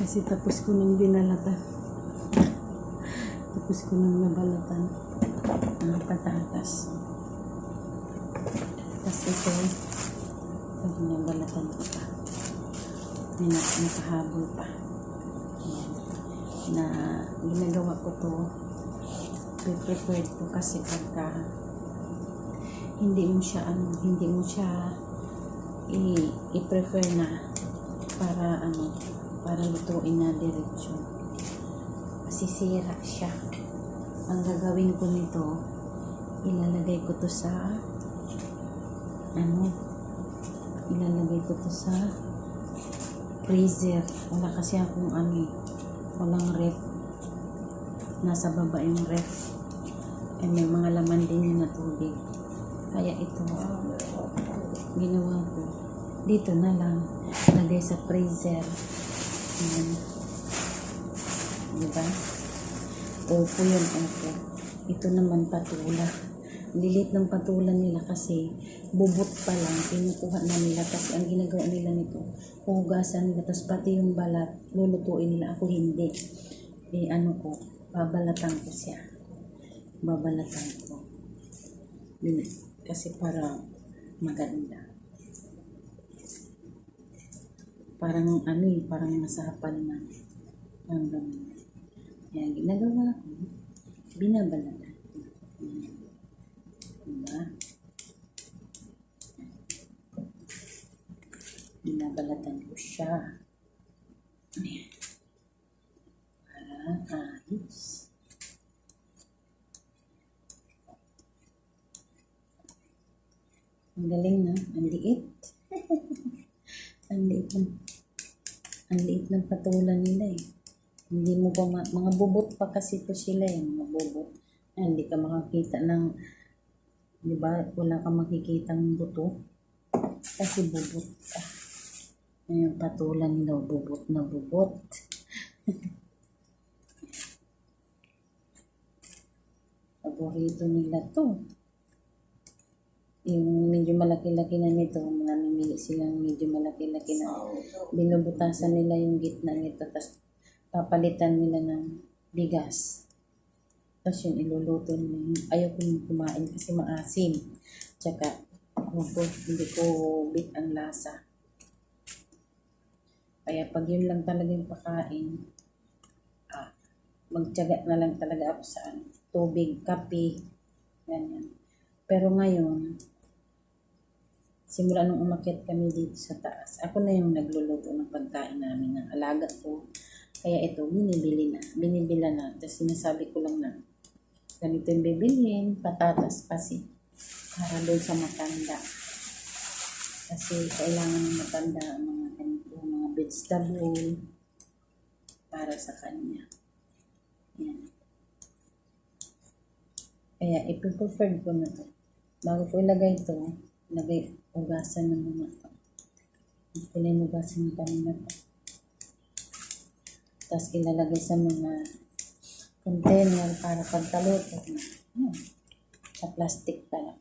Kasi tapos ko nang binalatan. Tapos ko nang nabalatan ang patatas. Tapos ito, pag nabalatan ko pa. Nakahabol pa. Ayan. Na ginagawa ko to, prepared ko kasi pagka hindi mo siya i-prefer na para lutuin na diretsyo. Masisira siya. Ang gagawin ko nito, ilalagay ko to sa freezer. Wala kasi akong walang ref. Nasa baba yung ref. May mga laman din yung tubig. Kaya ito, ginawa ko. Dito na lang, lagay sa freezer. Diba? Opo yun, opo. Ito naman patula. Lilit ng patula nila kasi bubot pa lang, kinukuha na nila. Kasi ang ginagawa nila nito, hugasan nila. Tapos pati yung balat, lulutuin nila. Ako hindi. Babalatan ko siya. Babalatan ko. Kasi para maganda. Parang parang masapan na. Ang ganun. Kaya ginagawa ko, binabalatan. Diba? Binabalatan ko siya. Ayan. Para ayos. Ang galing na. Ang liit. Ang liit ng patulan nila eh. Hindi mo pa mga bubot pa kasi ito sila eh. Mga bubot. Hindi ka makakita ng, di ba, wala ka makikita ng buto. Kasi bubot ka. Yung patulan nila, bubot na bubot. Paborito nila to. Yung medyo malaki-laki na nito, namimili silang medyo malaki-laki na. Binubutasan nila yung gitna nito, tapos papalitan nila ng bigas. Tapos yun, iluluto nila. Ayaw ko kumain kasi maasim. Tsaka, hindi ko bit ang lasa. Kaya pag yun lang talaga yung pakain, magtiyaga na lang talaga ako sa tubig, kape, ganyan. Pero ngayon, simula nung umakyat kami dito sa taas, ako na yung nagluluto ng pagkain namin ng alaga ko. Kaya ito, binibila na. Tapos sinasabi ko lang na, ganito yung bibilhin, patatas kasi, para doon sa matanda. Kasi kailangan ng matanda ang mga ganito, mga vegetable, para sa kanya. Yan. Kaya ipipreferred ko na to. Bago ko ilagay ito, ugasan ng mga ito. Ugasan ng kanina pa. Tapos ilalagay sa mga container para pagkaluto na. Sa plastic pala.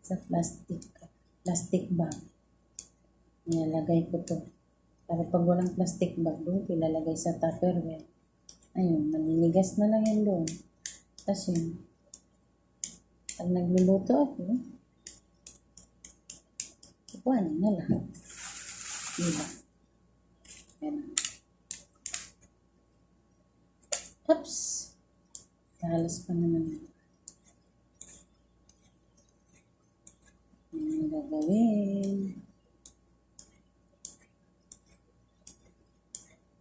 Sa plastic bag. Ilalagay ko to. Para pag walang plastic bag doon, ilalagay sa Tupperware. Ayun, maninigas na lang yan doon. Tapos yun, pag nagluluto ako, ipuanin na lang. Diba? Yan. Oops! Talas pa naman. Yan ang gagawin.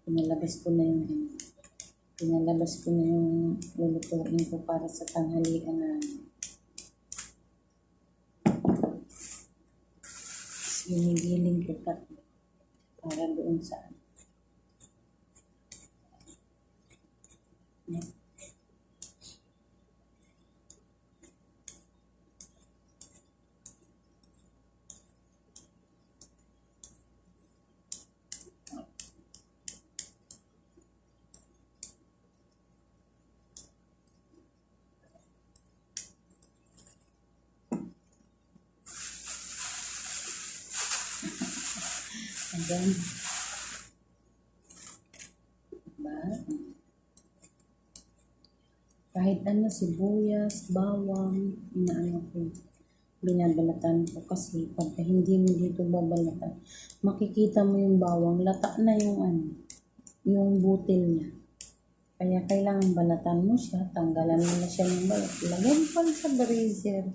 Pinalabas ko na yung lulutuin ko para sa tanghalian namin. Ginigiling ko pa para doon sa Ayan. Diba? Kahit ano, sibuyas, bawang, inaano ko, binabalatan ko kasi pagka hindi mo dito babalatan, makikita mo yung bawang, lata na yung ano, yung butil niya. Kaya kailangan balatan mo siya, tanggalan mo na siya ng balat, lagyan pa sa brazier.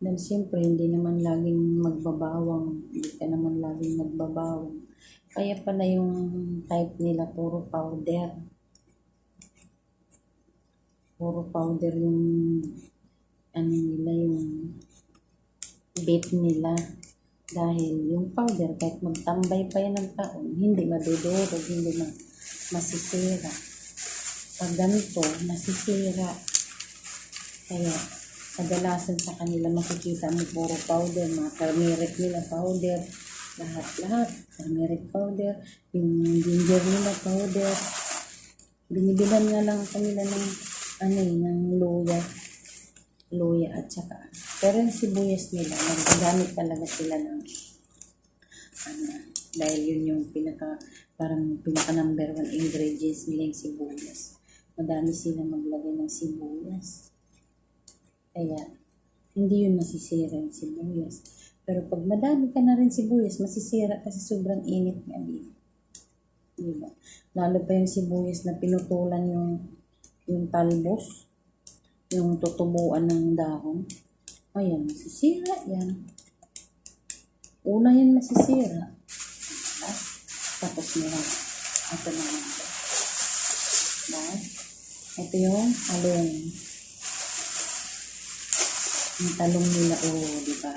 Dahil siyempre, hindi naman laging magbabawang, hindi ka naman laging magbabawang. Kaya pala yung type nila, puro powder. Puro powder yung ano nila, yung bait nila. Dahil yung powder, kahit magtambay pa yan ng taon, hindi madudurog, hindi masisira. Pag ganito, nasisira. Kaya, kadalasan sa kanila makikita mo puro powder, mga turmeric nila powder, lahat, turmeric powder, yung ginger nila powder. Binibilan nga lang kanila ng ng luya at saka. Pero yung sibuyas nila, naggamit talaga sila ng dahil yun yung parang pinaka number 1 ingredients nila yung sibuyas. Madami sila maglagay ng sibuyas. Kaya, hindi yun masisira yung sibuyas. Pero pag madami ka na rin sibuyas, masisira kasi sobrang init nga dito. Diba? Lalo pa yung sibuyas na pinutulan yung talbos, yung tutubuan ng dahon. Ayan, masisira yan. Una yan masisira. Tapos nila. Ito naman. Ito yung talong. Yung talong nila, diba?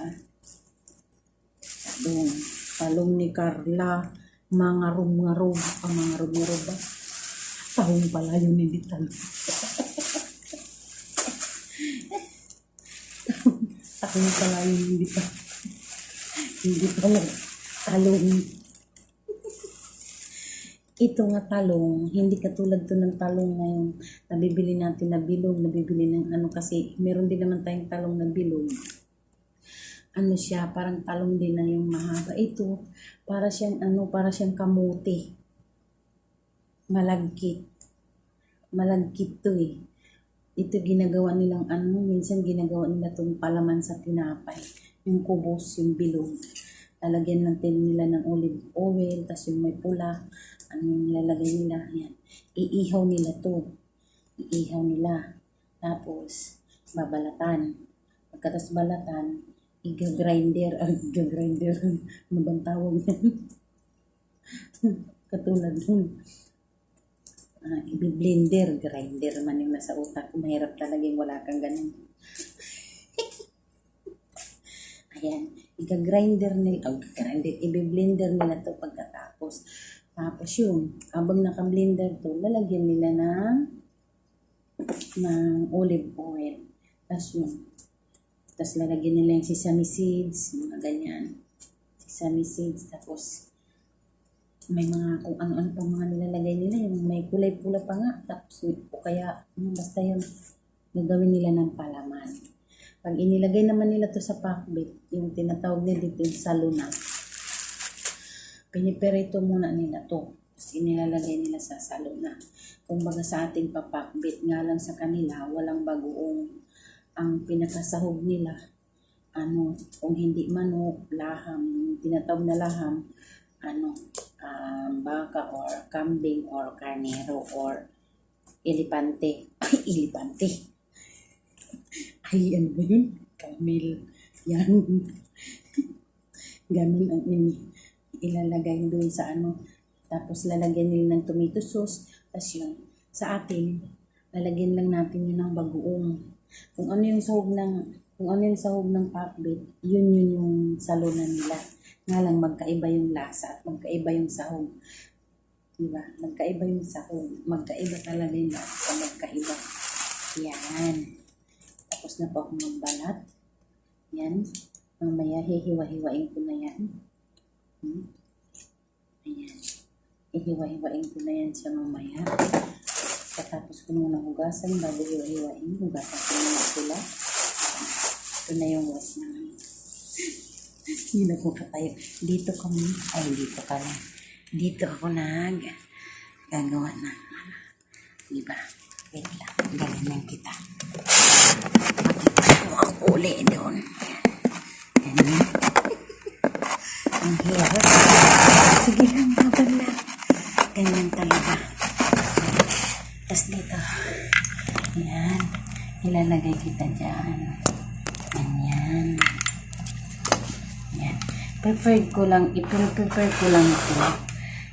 Talong ni Carla. Mga rum-ngarog. Mga rum-ngarog ba? Tahong pala yun, hindi talong. Tahong pala yun, hindi pa. Hindi pala talong. Ito nga talong, hindi katulad to ng talong ngayon. Nabibili natin na bilog, nabibili ng kasi meron din naman tayong talong na bilog. Siya, parang talong din na yung mahaba. Ito, para siyang kamuti. Malagkit. Malagkit to eh. Ito ginagawa nilang minsan ginagawa nila itong palaman sa tinapay. Yung kubos, yung bilog. Lalagyan natin nila ng olive oil, tas yung may pula. Yung nilalagay nila? Yan. Iihaw nila to. Iihaw nila. Tapos, babalatan. Pagkatas balatan, iga-grinder. Ano bang tawag yan? Katulad nun. I-blender, grinder man yung nasa utak. Mahirap talaga yung wala kang ganun. Ayan, i-grinder nila, i-blender nila to pagkatapos. Tapos yun, habang naka-blender to, lalagyan nila ng olive oil. Tapos lalagyan nila yung sesame seeds, mga ganyan. Sesame seeds, tapos may mga kung ano-ano pa mga nilalagay nila, yung may kulay-pula pa nga, tapos o kaya, basta yun, gagawin nila ng palaman. Pag inilagay naman nila to sa pakbit, yung tinatawag nila dito yung saluna, piniperito muna nila to, tapos inilalagay nila sa saluna. Kung baga sa ating papakbit, nga lang sa kanila, walang bagoong, ang pinakasahog nila, kung hindi manok, laham, yung tinatawag na laham, baka or kambing or karnero or elepante. Ay, elepante. Ay, ano ba yun? Camel. Yan. Ganun ang ilalagay doon sa Tapos lalagyan nila ng tomato sauce. Tapos yun. Sa atin, lalagyan lang natin yun ng bagoong. Kung ano yung sahog ng pakbit, yun yung salunan nila. Nga lang magkaiba yung lasa at magkaiba yung sahog. Diba? Magkaiba yung sahog. Magkaiba talaga yung lasa. Magkaiba. Yan. Tapos na po akong magbalat. Yan. Mamaya hihiwa-hiwain ko na yan. Ayan. Hihiwa-hiwain ko na yan siya mamaya. Tapos ko muna hugasan bago hiwa-hiwain. Hugasan ko muna sila. Ito na yung wash namin. Hindi na po katayo. Dito kami, ay dito ka lang. Dito ako gagawa na. Diba? Wait lang, galingan kita. Makita mo ang uli doon. Ganyan. Ang hirap. Sige lang, habang lang. Ganyan talaga. Tapos dito. Yan. Ilalagay kita dyan. Ganyan. Yan. Preferred ko lang, i-prepare ko lang ito.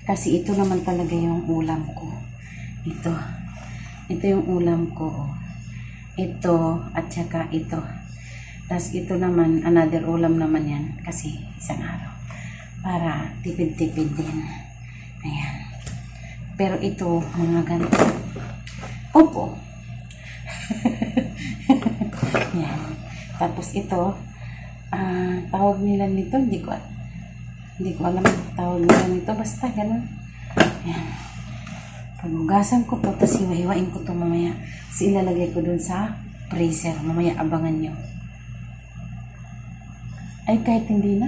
Kasi ito naman talaga yung ulam ko. Ito. Ito yung ulam ko. Ito at saka ito. Tapos ito naman, another ulam naman yan. Kasi isang araw. Para tipid-tipid din. Ayan. Pero ito, mga ganito. Opo. Yan. Tapos ito, tawag nila nito, hindi ko alam ang tawag nila nito. Basta ganun. Ayan. Pagugasan ko to, tapos hiwa-hiwain ko to mamaya. Tapos ilalagay ko dun sa freezer. Mamaya abangan nyo. Ay, kahit hindi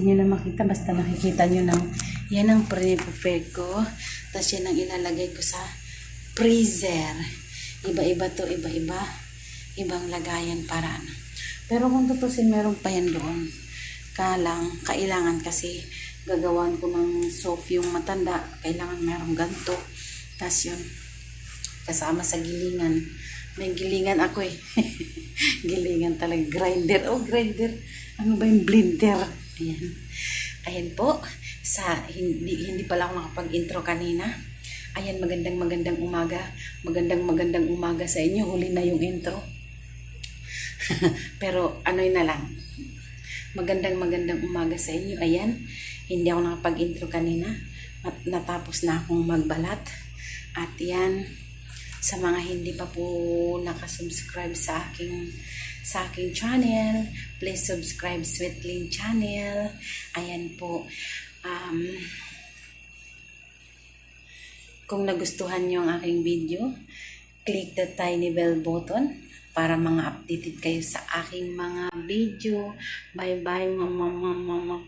nyo na makita, basta nakikita nyo ng, yan ang pre-prepare ko. Tapos yan ang ilalagay ko sa freezer. Iba-iba to, iba-iba. Ibang lagayan para ano. Pero kung tutusin, meron pa yan doon. Kailangan kasi gagawan ko ng soft yung matanda. Kailangan merong ganito. Tapos yun, kasama sa gilingan. May gilingan ako eh. Gilingan talaga. Grinder. Oh, grinder. Ano ba yung blender? Ayan. Ayan po. Hindi pala ako nakapag-intro kanina. Ayan, magandang umaga. Magandang umaga sa inyo. Huli na yung intro. Pero ano yun na lang. Magandang umaga sa inyo. Ayan. Hindi ako nakapag-intro kanina. Natapos na akong magbalat. At yan, sa mga hindi pa po nakasubscribe sa aking channel, please subscribe Sweetlyn channel. Ayan po. Kung nagustuhan nyo ang aking video, click the tiny bell button para mga updated kayo sa aking mga video. Bye bye mama.